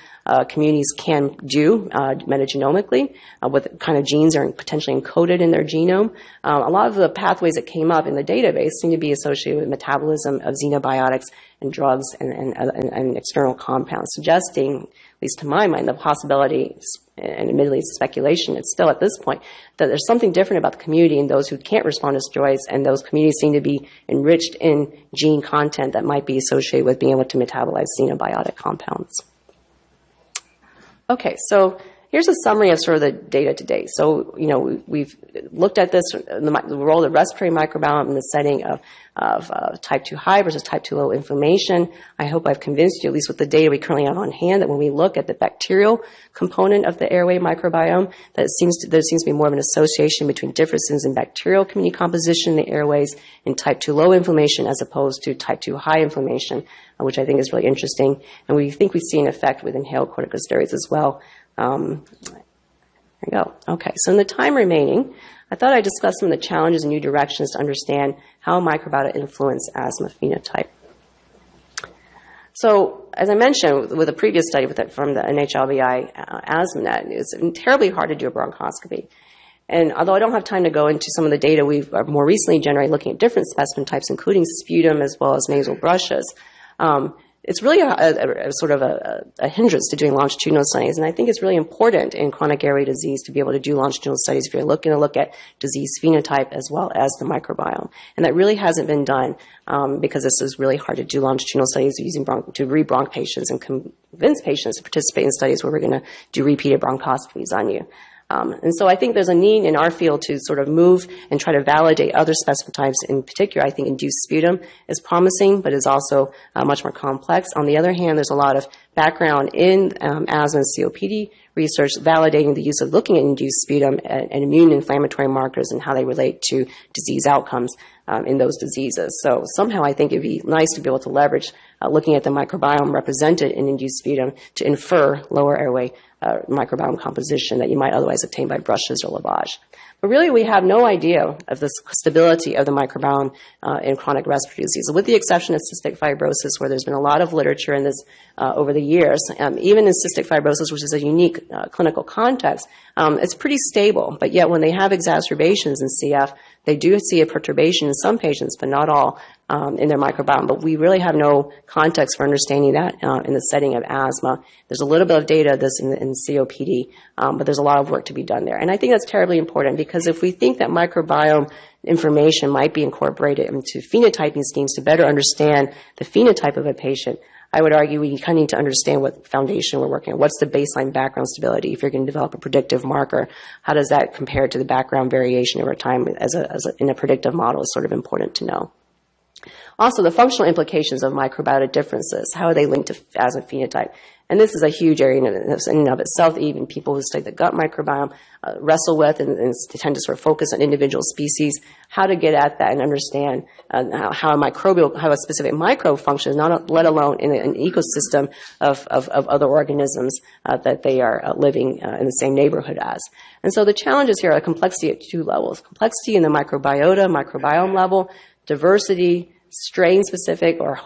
communities can do metagenomically, what kind of genes are potentially encoded in their genome, a lot of the pathways that came up in the database seem to be associated with metabolism of xenobiotics and drugs and external compounds, suggesting, at least to my mind, the possibility and admittedly it's speculation, it's still at this point, that there's something different about the community and those who can't respond to steroids, and those communities seem to be enriched in gene content that might be associated with being able to metabolize xenobiotic compounds. Okay, so here's a summary of sort of the data to date. So, we've looked at this, the role of the respiratory microbiome in the setting of type 2 high versus type 2 low inflammation. I hope I've convinced you, at least with the data we currently have on hand, that when we look at the bacterial component of the airway microbiome, that there seems to be more of an association between differences in bacterial community composition in the airways and type 2 low inflammation as opposed to type 2 high inflammation, which I think is really interesting. And we think we see an effect with inhaled corticosteroids as well. There we go. Okay, so in the time remaining, I thought I'd discuss some of the challenges and new directions to understand how microbiota influence asthma phenotype. So, as I mentioned with a previous study from the NIH AsthmaNet, it's terribly hard to do a bronchoscopy. And although I don't have time to go into some of the data we've more recently generated looking at different specimen types, including sputum as well as nasal brushes, it's really a sort of a hindrance to doing longitudinal studies, and I think it's really important in chronic airway disease to be able to do longitudinal studies if you're looking to look at disease phenotype as well as the microbiome. And that really hasn't been done because this is really hard to do longitudinal studies using to re-bronch patients and convince patients to participate in studies where we're going to do repeated bronchoscopies on you. And so I think there's a need in our field to sort of move and try to validate other specimen types. In particular, I think induced sputum is promising, but is also much more complex. On the other hand, there's a lot of background in asthma and COPD research validating the use of looking at induced sputum and immune inflammatory markers and how they relate to disease outcomes in those diseases. So somehow I think it'd be nice to be able to leverage looking at the microbiome represented in induced sputum to infer lower airway microbiome composition that you might otherwise obtain by brushes or lavage. But really, we have no idea of the stability of the microbiome in chronic respiratory disease, with the exception of cystic fibrosis, where there's been a lot of literature in this over the years. Even in cystic fibrosis, which is a unique clinical context, it's pretty stable. But yet, when they have exacerbations in CF, they do see a perturbation in some patients, but not all, in their microbiome. But we really have no context for understanding that in the setting of asthma. There's a little bit of data of this in COPD, but there's a lot of work to be done there. And I think that's terribly important because if we think that microbiome information might be incorporated into phenotyping schemes to better understand the phenotype of a patient, I would argue we kind of need to understand what foundation we're working on. What's the baseline background stability? If you're going to develop a predictive marker, how does that compare to the background variation over time in a predictive model is sort of important to know. Also, the functional implications of microbiota differences. How are they linked to asthma phenotype? And this is a huge area in and of itself. Even people who study the gut microbiome wrestle with and tend to sort of focus on individual species, how to get at that and understand how a specific microbe functions, let alone in an ecosystem of other organisms that they are living in the same neighborhood as. And so the challenges here are complexity at two levels. Complexity in the microbiome level, diversity, strain-specific or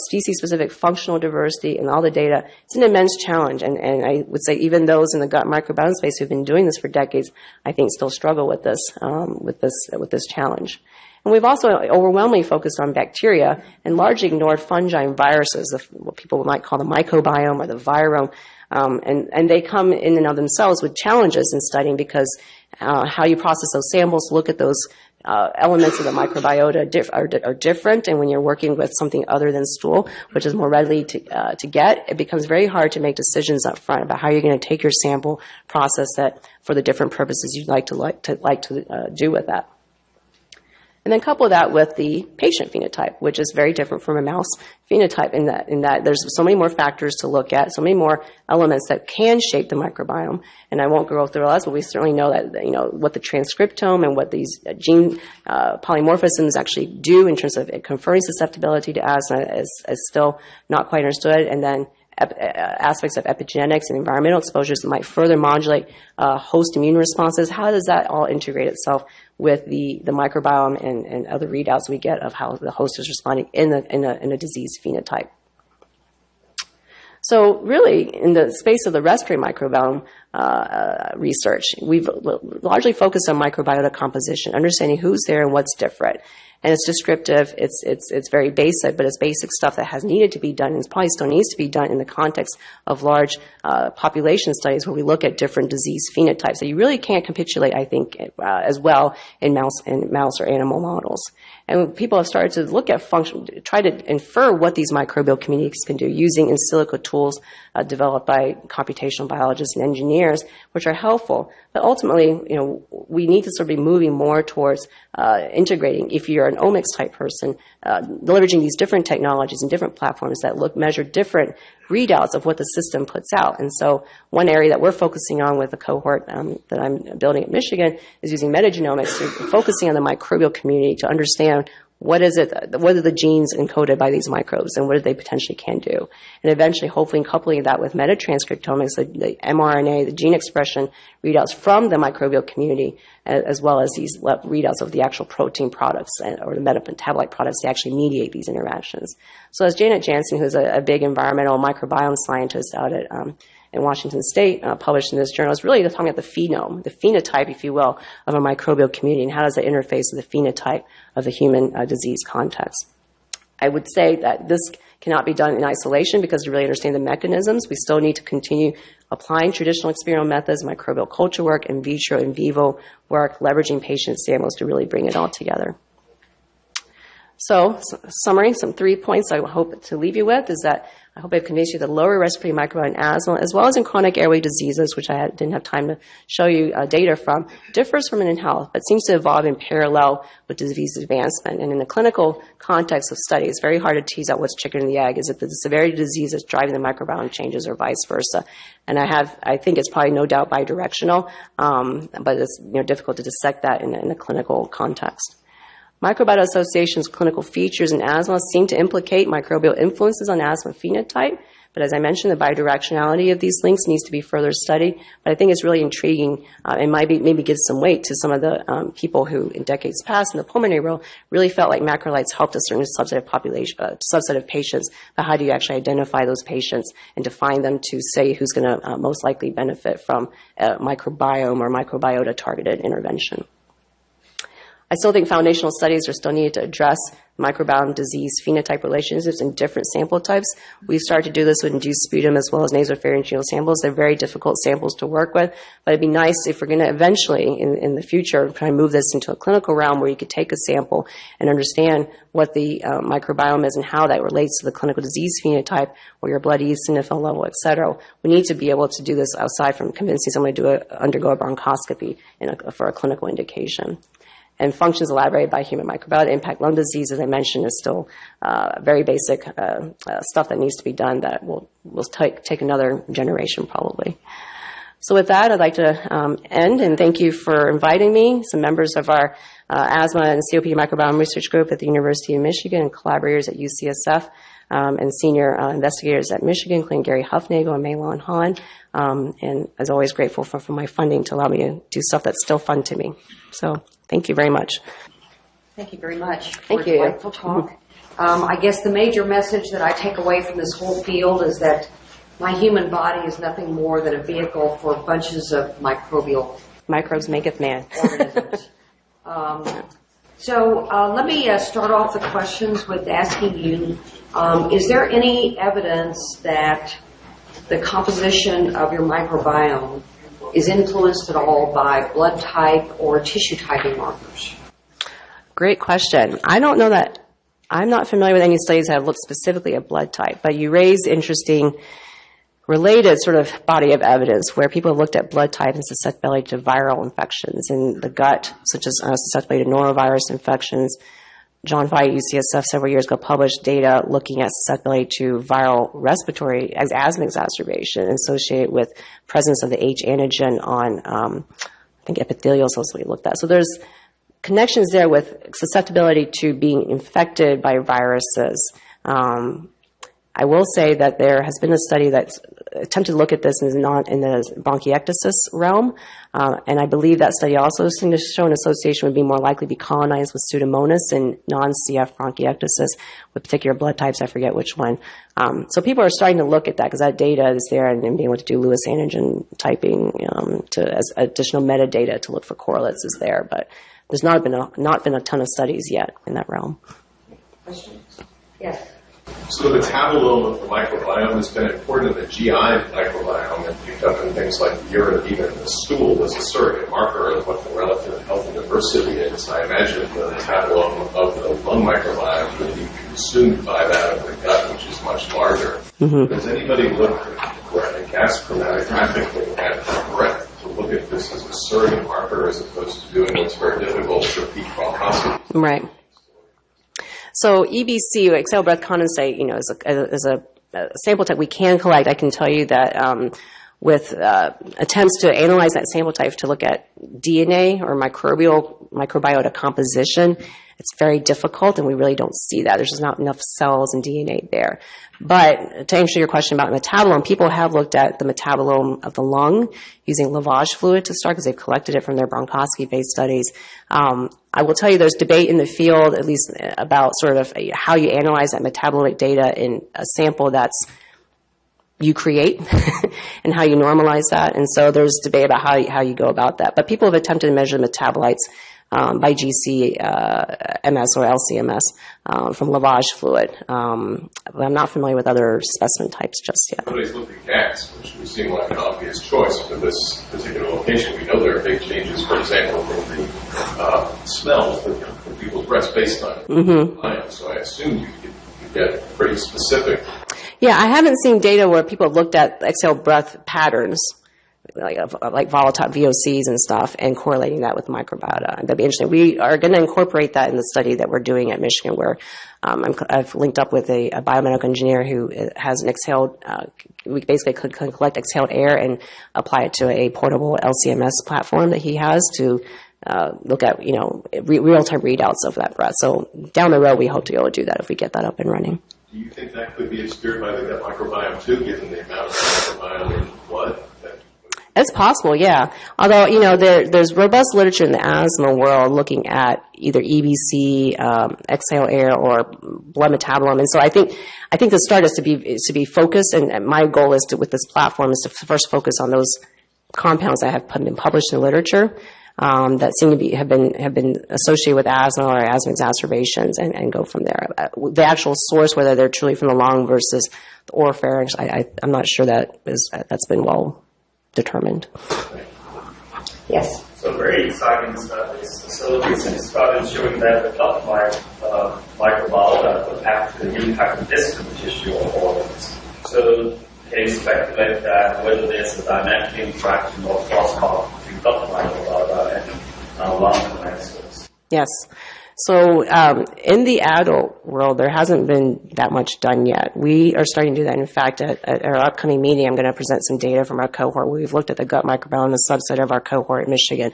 species-specific functional diversity and all the data. It's an immense challenge, and I would say even those in the gut microbiome space who've been doing this for decades, I think still struggle with this challenge. And we've also overwhelmingly focused on bacteria and largely ignored fungi and viruses, what people might call the microbiome or the virome. And they come in and of themselves with challenges in studying because how you process those samples, look at those elements of the microbiota are different, and when you're working with something other than stool, which is more readily to get, it becomes very hard to make decisions up front about how you're going to take your sample, process it for the different purposes you'd like to do with that. And then couple that with the patient phenotype, which is very different from a mouse phenotype in that there's so many more factors to look at, so many more elements that can shape the microbiome. And I won't go through all that, but we certainly know that, what the transcriptome and what these gene polymorphisms actually do in terms of conferring susceptibility to asthma is still not quite understood. And then aspects of epigenetics and environmental exposures that might further modulate host immune responses. How does that all integrate itself with the microbiome and other readouts we get of how the host is responding in a disease phenotype? So really, in the space of the respiratory microbiome, research. We've largely focused on microbiota composition, understanding who's there and what's different. And it's descriptive, it's very basic, but it's basic stuff that has needed to be done and probably still needs to be done in the context of large population studies where we look at different disease phenotypes. So you really can't capitulate, I think, as well in mouse or animal models. And people have started to look at function, try to infer what these microbial communities can do using in silico tools developed by computational biologists and engineers, which are helpful. But ultimately, we need to sort of be moving more towards integrating, if you're an omics type person, leveraging these different technologies and different platforms that measure different readouts of what the system puts out. And so one area that we're focusing on with the cohort that I'm building at Michigan is using metagenomics, focusing on the microbial community to understand what are the genes encoded by these microbes and what they potentially can do. And eventually, hopefully, coupling that with metatranscriptomics, the mRNA, the gene expression readouts from the microbial community, as well as these readouts of the actual protein products or the metabolite products to actually mediate these interactions. So as Janet Jansen, who's a big environmental microbiome scientist out at in Washington State, published in this journal, is really talking about the phenome, the phenotype, if you will, of a microbial community, and how does that interface with the phenotype of the human disease context. I would say that this cannot be done in isolation because to really understand the mechanisms, we still need to continue applying traditional experimental methods, microbial culture work, in vitro, in vivo work, leveraging patient samples to really bring it all together. So, summary, some 3 points I hope to leave you with is that I hope I've convinced you that lower respiratory microbiome and asthma, as well as in chronic airway diseases, which I didn't have time to show you data from, differs from in health, but seems to evolve in parallel with disease advancement. And in the clinical context of study, it's very hard to tease out what's chicken and the egg. Is it the severity of disease that's driving the microbiome changes or vice versa? And I think it's probably no doubt bidirectional, but it's difficult to dissect that in a clinical context. Microbiota associations with clinical features in asthma seem to implicate microbial influences on asthma phenotype, but as I mentioned, the bidirectionality of these links needs to be further studied. But I think it's really intriguing and maybe gives some weight to some of the people who, in decades past, in the pulmonary world, really felt like macrolides helped a certain subset of patients. But how do you actually identify those patients and define them to say who's going to most likely benefit from a microbiome or microbiota targeted intervention? I still think foundational studies are still needed to address microbiome disease phenotype relationships in different sample types. We've started to do this with induced sputum as well as nasopharyngeal samples. They're very difficult samples to work with, but it'd be nice if we're going to eventually, in the future, try and move this into a clinical realm where you could take a sample and understand what the microbiome is and how that relates to the clinical disease phenotype or your blood eosinophil level, et cetera. We need to be able to do this outside from convincing someone to undergo a bronchoscopy for a clinical indication. And functions elaborated by human microbiota impact lung disease, as I mentioned, is still very basic stuff that needs to be done that will take another generation probably. So with that, I'd like to end and thank you for inviting me, some members of our asthma and COPD microbiome research group at the University of Michigan and collaborators at UCSF and senior investigators at Michigan, including Gary Huffnagel and Mei-Lan Han. And as always, grateful for my funding to allow me to do stuff that's still fun to me. So thank you very much. Thank you very much for Thank a you. delightful talk. I guess the major message that I take away from this whole field is that my human body is nothing more than a vehicle for bunches of microbial Microbes maketh man. organisms. So let me start off the questions with asking you, is there any evidence that the composition of your microbiome is influenced at all by blood type or tissue typing markers? Great question. I don't know that. I'm not familiar with any studies that have looked specifically at blood type, but you raise interesting related sort of body of evidence where people have looked at blood type and susceptibility to viral infections in the gut, such as susceptibility to norovirus infections. John Fye at UCSF several years ago published data looking at susceptibility to viral respiratory asthma exacerbation associated with presence of the H antigen on, I think, epithelial cells we looked at. So there's connections there with susceptibility to being infected by viruses. I will say that there has been a study that's attempted to look at this in the bronchiectasis realm, and I believe that study also seemed to show an association would be more likely to be colonized with Pseudomonas in non-CF bronchiectasis with particular blood types. I forget which one. So people are starting to look at that because that data is there, and being able to do Lewis antigen typing as additional metadata to look for correlates is there, but there's not been a ton of studies yet in that realm. Questions? Yes. So the metabolome of the microbiome has been important in the GI microbiome and picked up in things like urine, even the stool, as a surrogate marker of what the relative health and diversity is. I imagine the metabolome of the lung microbiome would be consumed by that of the gut, which is much larger. Mm-hmm. Does anybody look at gas chromatographically at breath to look at this as a surrogate marker as opposed to doing what's very difficult to repeat bronchoscopy? Right. So EBC, exhaled breath condensate, is a sample type we can collect. I can tell you that with attempts to analyze that sample type to look at DNA or microbiota composition, it's very difficult, and we really don't see that. There's just not enough cells and DNA there. But to answer your question about metabolome, people have looked at the metabolome of the lung using lavage fluid to start because they've collected it from their bronchoscopy-based studies. I will tell you there's debate in the field, at least about sort of how you analyze that metabolic data in a sample that's you create and how you normalize that. And so there's debate about how you go about that. But people have attempted to measure metabolites by GC, MS or LCMS from lavage fluid. But I'm not familiar with other specimen types just yet. Somebody's looked at gas, which would seem like an obvious choice for this particular location. We know there are big changes, for example, from the smells from people's breaths based on it. So I assume you could get pretty specific. Yeah, I haven't seen data where people have looked at exhaled breath patterns, like volatile VOCs and stuff, and correlating that with microbiota. That'd be interesting. We are going to incorporate that in the study that we're doing at Michigan, where I've linked up with a biomedical engineer who has an exhaled, we basically could collect exhaled air and apply it to a portable LCMS platform that he has to look at, real-time readouts of that breath. So down the road, we hope to be able to do that if we get that up and running. Do you think that could be obscured by the gut microbiome too, given the amount of microbiome in blood? It's possible, yeah. Although, there's robust literature in the asthma world looking at either EBC, exhale air, or blood metabolome. And so I think the start is to be focused, and my goal is with this platform is to first focus on those compounds that have been published in literature that seem to have been associated with asthma or asthma exacerbations, and go from there. The actual source, whether they're truly from the lung versus the oropharynx, I'm not sure that's been well determined. Yes. So very exciting studies. Facilities and studies showing that the gut microbiota would actually impact distant tissue or organs. So can you speculate that whether there's a dynamic interaction or crosstalk between gut microbiota and lung connections? Yes. So in the adult world, there hasn't been that much done yet. We are starting to do that. In fact, at our upcoming meeting, I'm going to present some data from our cohort. We've looked at the gut microbiome, a subset of our cohort in Michigan,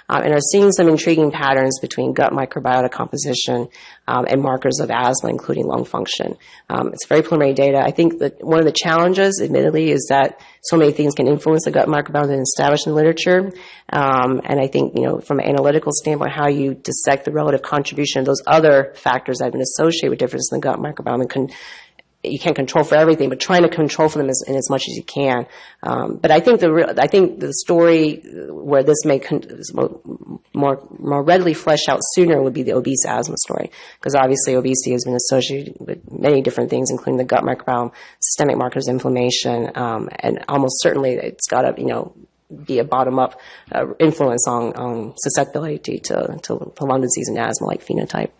and are seeing some intriguing patterns between gut microbiota composition and markers of asthma, including lung function. It's very preliminary data. I think that one of the challenges, admittedly, is that so many things can influence the gut microbiome and established in literature. And I think, from an analytical standpoint, how you dissect the relative contribution of those other factors that have been associated with differences in the gut microbiome, you can't control for everything, but trying to control for them in as much as you can. But I think the story where this may more readily flesh out sooner would be the obese asthma story, because obviously obesity has been associated with many different things, including the gut microbiome, systemic markers of inflammation, and almost certainly it's got to be a bottom-up influence on susceptibility to lung disease and asthma-like phenotype.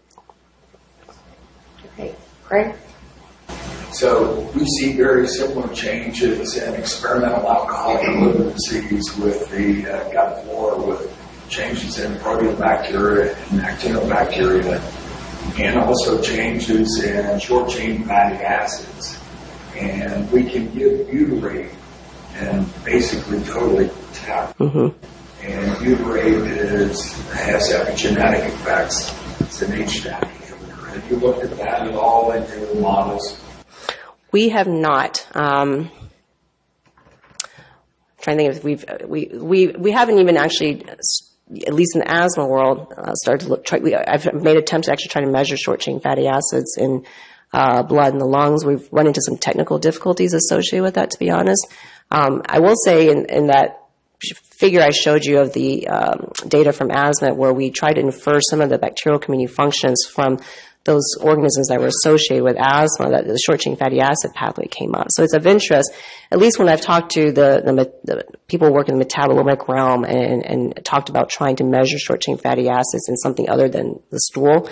Okay, Craig? So we see very similar changes in experimental alcoholic liver disease with the gut flora, with changes in proteobacteria and actinobacteria, and also changes in short-chain fatty acids. And we can give butyrate and basically totally tap. And butyrate has epigenetic effects. It's an HDAC inhibitor. Have you looked at that at all in your models? We have not. trying to think if we haven't even actually, at least in the asthma world, started to look. I've made attempts to actually try to measure short chain fatty acids in blood in the lungs. We've run into some technical difficulties associated with that, to be honest. I will say in that figure I showed you of the data from AsthmaNet, where we tried to infer some of the bacterial community functions from those organisms that were associated with asthma, that the short-chain fatty acid pathway came up. So it's of interest, at least when I've talked to the people working in the metabolomic realm and talked about trying to measure short-chain fatty acids in something other than the stool.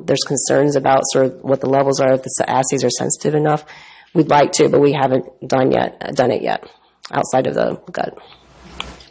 There's concerns about sort of what the levels are, if the assays are sensitive enough. We'd like to, but we haven't done it yet outside of the gut.